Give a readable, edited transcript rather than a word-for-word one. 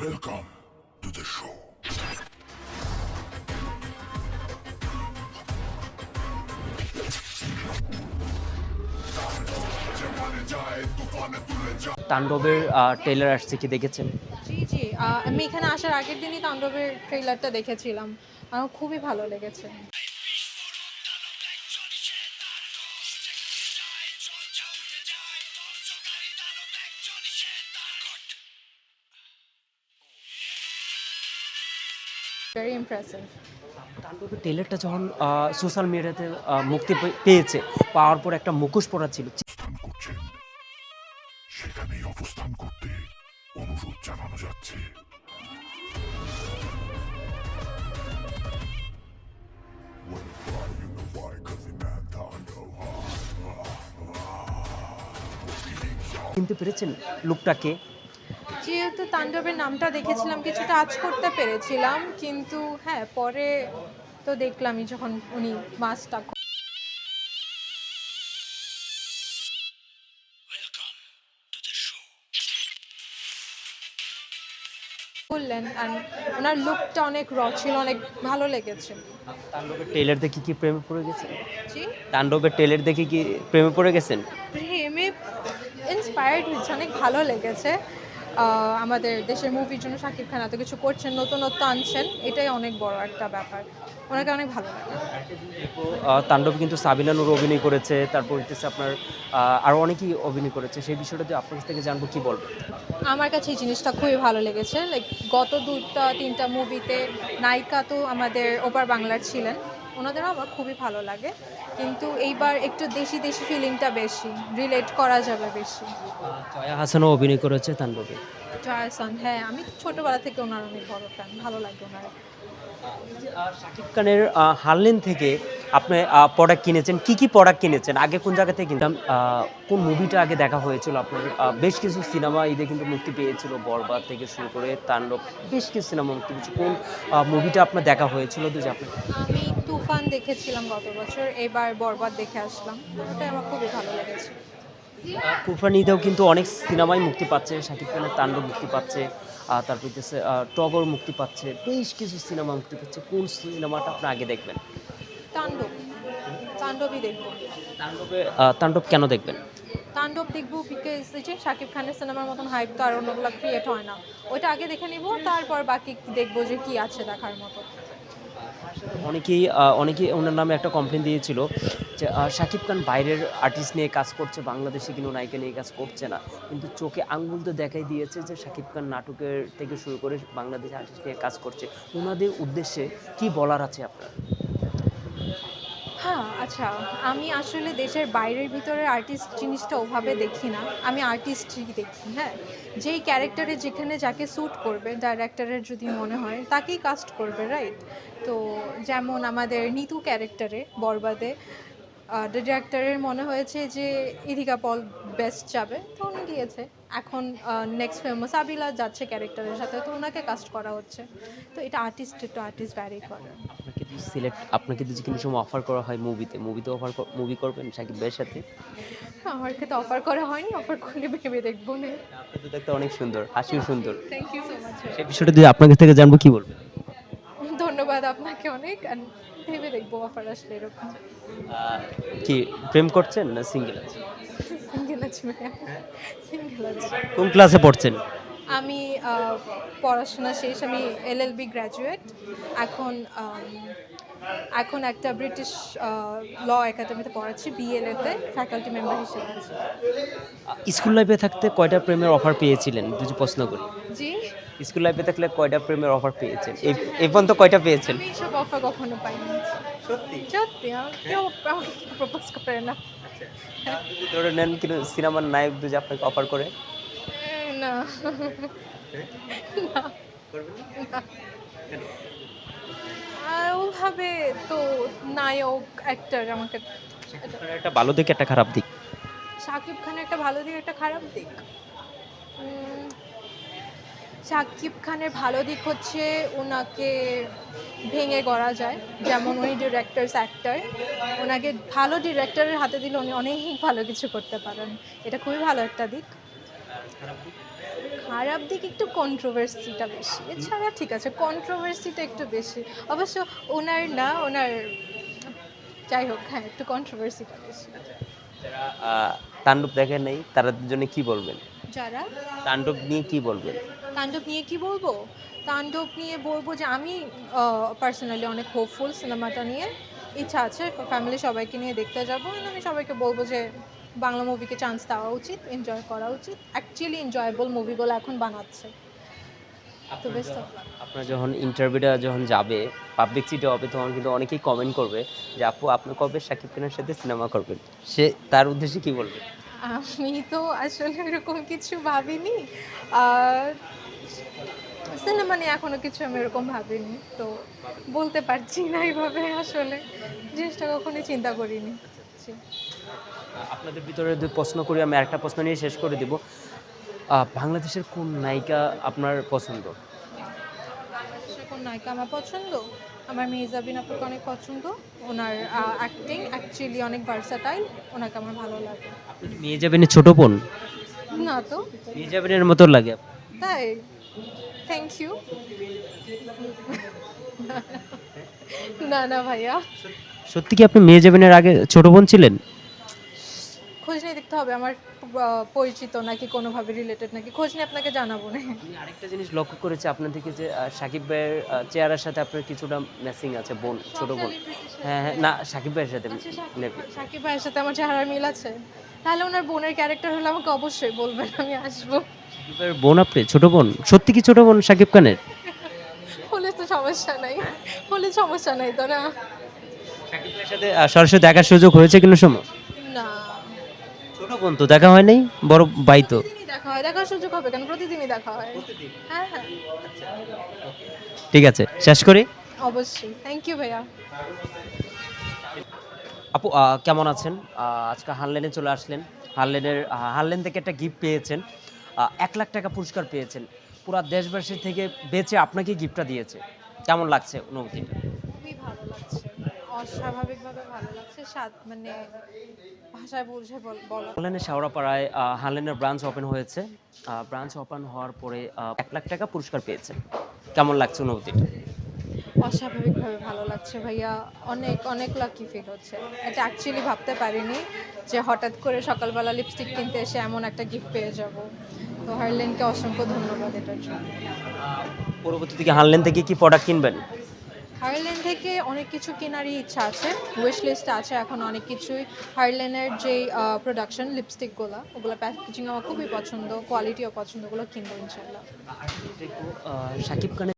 Welcome to the show. তাণ্ডবের trailer আসছে কি দেখেছেন? জি, জি। আমি এখানে আসার আগের দিনই তাণ্ডবের ট্রেইলারটা দেখেছিলাম। আমার খুবই ভালো লেগেছে। Very impressive. তাণ্ডবের ট্রেলারটা যখন সোশ্যাল মিডিয়াতে মুক্তি পেয়েছে, পাওয়ার পর একটা মুখোশ পরা ছিল। অবস্থান করছেন সেখানেই অবস্থান করতে অনুরোধ জানানো যাচ্ছে। চিনতে পেরেছেন লুকটাকে? যেহেতু তাণ্ডবের নামটা দেখেছিলাম কিছুটা আঁচ করতে পেরেছিলাম। কিন্তু হ্যাঁ, পরে তো দেখলামই যখন উনি মাস্কটা খুললেন অ্যান্ড উনার লুকটা অনেক ছিল, অনেক ভালো লেগেছে। তাণ্ডবের ট্রেলার দেখে কি প্রেমে পড়ে গেছেন? জি? তাণ্ডবের ট্রেলার দেখে কি প্রেমে পড়ে গেছেন? প্রেমে ইন্সপায়ার্ড হয়েছে, অনেক ভালো লেগেছে। আমাদের দেশের মুভির জন্য শাকিব খান এত কিছু করছেন, নতুনত্ব আনছেন, এটাই অনেক বড় একটা ব্যাপার। ওনাকে অনেক ভালো লাগে। তাণ্ডব কিন্তু সাবিনা নূর অভিনয় করেছে, তারপর হচ্ছে আপনার আরও অনেকেই অভিনয় করেছে। সেই বিষয়টা যদি আপনার কাছ থেকে জানবো, কি বলবেন? আমার কাছে এই জিনিসটা খুবই ভালো লেগেছে। লাইক গত ২টা ৩টা মুভিতে নায়িকা তো আমাদের ওপার বাংলার ছিলেন। ওনাদেরও আমার খুবই ভালো লাগে। কিন্তু এইবার একটু দেশি, দেশি ফিলিংটা বেশি। রিলেট করা যাবে বেশি। জয়া হাসানও অভিনয় করেছে তাণ্ডবে। জয়া আহসান, হ্যাঁ, আমি তো ছোটবেলা থেকে ওনার অনেক বড় ফ্যান। ভালো লাগে ওনার। শাকিব খানের হারলিন থেকে আপনি প্রোডাক্ট কিনেছেন। কি প্রোডাক্ট কিনেছেন? আগে কোন জায়গা থেকে কিনতাম? কোন মুভিটা আগে দেখা হয়েছিল আপনার? বেশ কিছু সিনেমা ঈদে কিন্তু মুক্তি পেয়েছিল। বরবাদ থেকে শুরু করে তাণ্ডব, বেশ কিছু সিনেমা মুক্তি পেয়েছে। কোন মুভিটা আপনার দেখা হয়েছিল যে আপনার? আমি তুফান দেখেছিলাম গত বছর, এবার বরবাদ দেখে আসলাম। ওটাই আমার খুবই ভালো লেগেছে। কুরবানি ঈদেও কিন্তু অনেক সিনেমাই মুক্তি পাচ্ছে। শাকিব খানের তাণ্ডব মুক্তি পাচ্ছে। তারপর হচ্ছে টগর মুক্তি পাচ্ছে। বেশ কিছু সিনেমা মুক্তি পাচ্ছে। কোন সিনেমাটা আপনি আগে দেখবেন? তাণ্ডব, তাণ্ডবই দেখবো। তাণ্ডব কেন দেখবেন? তাণ্ডব দেখবো বিকজ এই যে শাকিব খানের সিনেমার মতন হাইপ তো আর অন্যগুলো ক্রিয়েট হয় না। ওইটা আগে দেখে নিব, তারপর বাকি দেখবো যে কি আছে দেখার মতো। অনেকেই ওনার নামে একটা কমপ্লেন দিয়েছিল যে শাকিব খান বাইরের আর্টিস্ট নিয়ে কাজ করছে, বাংলাদেশে কিন্তু নায়িকা নিয়ে কাজ করছে না। কিন্তু চোখে আঙ্গুল তো দেখাই দিয়েছে যে শাকিব খান নাটকের থেকে শুরু করে বাংলাদেশে আর্টিস্ট নিয়ে কাজ করছে। ওনাদের উদ্দেশ্যে কি বলার আছে আপনার? হ্যাঁ, আচ্ছা, আমি আসলে দেশের বাইরের ভিতরের আর্টিস্ট জিনিসটা ওভাবে দেখি না। আমি আর্টিস্টই দেখি, হ্যাঁ? যেই ক্যারেক্টারে যেখানে যাকে স্যুট করবে, ডাইরেক্টরের যদি মনে হয় তাকেই কাস্ট করবে, রাইট? তো যেমন আমাদের নিতু ক্যারেক্টারে বরবাদে ডিরেক্টরের মনে হয়েছে যে ইদিকা পল বেস্ট যাবে, তো উনি গিয়েছে। এখন নেক্সট ফেমাস আবিলা যাচ্ছে ক্যারেক্টারের সাথে, তো ওনাকে কাস্ট করা হচ্ছে। তো এটা আর্টিস্ট টু আর্টিস্ট ভ্যারি করে। আপনাকে যদি কোনো সময় অফার করা হয় মুভিতে মুভি করবেন শাকিব ভাইয়ের সাথে? আমাকে তো অফার করা হয়নি, অফার করলে ভেবে দেখবো না। আপনি তো দেখতে অনেক সুন্দর, হাসিও সুন্দর। Thank you so much. সেই বিষয়টা যদি আপনার কাছ থেকে জানবো, কি বলবেন? ধন্যবাদ আপনাকে অনেক। And ভেবে দেখবো অফার আসলে এরকম। কি প্রেম করছেন না সিঙ্গেল আছেন? সিঙ্গেল আছি ভাইয়া, সিঙ্গেল আছি। কোন ক্লাসে পড়ছেন? আমি পড়াশোনা শেষ, আমি এলএলবি গ্র্যাজুয়েট। এখন এখন একটা ব্রিটিশ ল একাডেমিতে পড়াচ্ছি, বিএলএতে ফ্যাকাল্টি মেম্বার হিসেবে আছি। স্কুল লাইফে থাকতে কয়টা প্রেমের অফার পেয়েছিলেন যদি প্রশ্ন করি? জি, স্কুল লাইফে থাকলে কয়টা প্রেমের অফার পেয়েছেন? এই পর্যন্ত কয়টা পেয়েছেন? আমি এইসব অফার কখনো পাইনি। সত্যি? সত্যি, কেউ আমাকে প্রপোজ করে না। যদি ধরে নেন কিন্তু সিনেমার নায়ক যদি আপনাকে অফার করে? না, না, করবেন না? না। কেন? ওভাবে তো নায়ক, অ্যাক্টর আমাকে শাকিব খানের একটা ভালো দিক, একটা খারাপ দিক। শাকিব খানের একটা ভালো দিক, একটা খারাপ দিক। উম, শাকিব খানের ভালো দিক হচ্ছে ওনাকে ভেঙে গড়া যায়। যেমন উনি ডিরেক্টরস অ্যাক্টর, ওনাকে ভালো ডিরেক্টরের হাতে দিলে উনি অনেক ভালো কিছু করতে পারেন। এটা খুবই ভালো একটা দিক। আর খারাপ দিক? খারাপ দিক একটু কন্ট্রোভার্সিটা বেশি, এছাড়া ঠিক আছে, কন্ট্রোভার্সিটা একটু বেশি। অবশ্য ওনার না, ওনার যাই হোক, হ্যাঁ একটু কন্ট্রোভার্সিটা বেশি। যারা তাণ্ডব দেখেন নাই তাদের জন্য কি বলবেন? যারা তাণ্ডব নিয়ে কি বলবেন? তাণ্ডব নিয়ে কি বলবো, তাণ্ডব নিয়ে বলবো যে আমি পার্সোনালি অনেক হোপফুল সিনেমাটা নিয়ে। ইচ্ছা আছে ফ্যামিলি সবাইকে নিয়ে দেখতে যাবো, আমি সবাইকে বলবো যে বাংলা মুভিকে চান্স দেওয়া উচিত, এনজয় করা উচিত। অ্যাকচুয়ালি এনজয়েবল মুভিগুলো এখন বানাচ্ছে। তো বেস্ট অফ লাক। আপনার যখন ইন্টারভিউটা যখন যাবে, পাবলিসিটি হবে, তখন কিন্তু অনেকেই কমেন্ট করবে যে আপু আপনি কবে শাকিব খানের সাথে সিনেমা করবেন, সে তার উদ্দেশ্যে কি বলবেন? আমি তো আসলে এরকম কিছু ভাবিনি, সিনেমা নিয়ে এখনো কিছু আমি এরকম ভাবিনি, তো বলতে পারছি না এইভাবে। আসলে জিনিসটা কখনোই চিন্তা করিনি। জি। আপনাদের ভিতরে যদি প্রশ্ন করি, আমি একটা প্রশ্ন নিয়ে শেষ করে দিব। বাংলাদেশের কোন নায়িকা আপনার পছন্দ? বাংলাদেশের কোন নায়িকা আমার পছন্দ? আমার মেহজাবিন আপুকে অনেক পছন্দ। ওনার অ্যাক্টিং অ্যাকচুয়ালি অনেক ভার্সাটাইল, ওনাকে আমার ভালো লাগে। আপনি কি মেহজাবিনের ছোট বোন? না তো, মেহজাবিনের মতো লাগে। তাই? Thank you. না না ভাইয়া, সত্যি কি আপনি মেহজাবিনের আগে ছোট বোন ছিলেন? খোঁজ নিয়ে দেখতে হবে আমার পরিচিত নাকি কোনোভাবে রিলেটেড নাকি, খোঁজ নিয়ে আপনাকে জানাবো না। আমি আরেকটা জিনিস লক্ষ্য করেছি আপনার থেকে যে সাকিব ভাইয়ের চেহারার সাথে আপনার কিছুটা ম্যাচিং আছে, বোন, ছোট বোন। হ্যাঁ হ্যাঁ, না সাকিব ভাইয়ের সাথে নেবি। সাকিব ভাইয়ের সাথে আমার চেহারার মিল আছে, তাহলে ওনার বোনের ক্যারেক্টার হলে আমাকে অবশ্যই বলবেন, আমি আসবো। সাকিব ভাইয়ের বোন আপনি, ছোট বোন? সত্যি কি ছোট বোন সাকিব খানের? হলে তো সমস্যা নাই, হলে সমস্যা নাই তো না। সাকিব ভাইয়ের সাথে সরাসরি দেখার সুযোগ হয়েছে কোনো সময়? না, ছোট বোন তো দেখা হয় নাই, বড় ভাই তো। প্রতিদিনই দেখা হয়, দেখার সুযোগ হবে কেন, প্রতিদিনই দেখা হয়। হ্যাঁ হ্যাঁ, ঠিক আছে, শেষ করি। অবশ্যই। থ্যাংক ইউ ভাইয়া। আপু কেমন আছেন? আজকে হারলেনে চলে আসলেন। হারলেন থেকে একটা গিফট পেয়েছেন, 1,00,000 টাকা পুরস্কার পেয়েছেন। পুরা দেশবাসী থেকে বেছে আপনাকে গিফটটা দিয়েছে। কেমন লাগছে অনুভূতিটা? খুবই ভালো লাগছে, অস্বাভাবিকভাবে ভালো লাগছে, মানে ভাষায় বুঝে বলা। হারলেনের শেওড়াপাড়ায় হারলেনের ব্রাঞ্চ ওপেন হয়েছে। ব্রাঞ্চ ওপেন হওয়ার পরে 1,00,000 টাকা পুরস্কার পেয়েছেন। কেমন লাগছে অনুভূতিটা? অস্বাভাবিকভাবে ভালো লাগছে ভাইয়া, অনেক অনেক লাকি ফিল হচ্ছে। এটা অ্যাকচুয়ালি ভাবতে পারিনি যে হঠাৎ করে সকালবেলা লিপস্টিক কিনতে এসে এমন একটা গিফট পেয়ে যাব। তো হারলেনকে অসংখ্য ধন্যবাদ এটার জন্য। পরবর্তী থেকে হারলেন থেকে কি প্রোডাক্ট কিনবেন? হারলেন থেকে অনেক কিছু কেনারই ইচ্ছা আছে, উইশ লিস্টে আছে এখন অনেক কিছুই। হারলেনের যেই প্রোডাকশন লিপস্টিকগুলো, ওগুলো প্যাকেজিং আমার খুবই পছন্দ, কোয়ালিটিও পছন্দ, ওগুলো কিনবো ইনশাল্লাহ। সাকিব খানের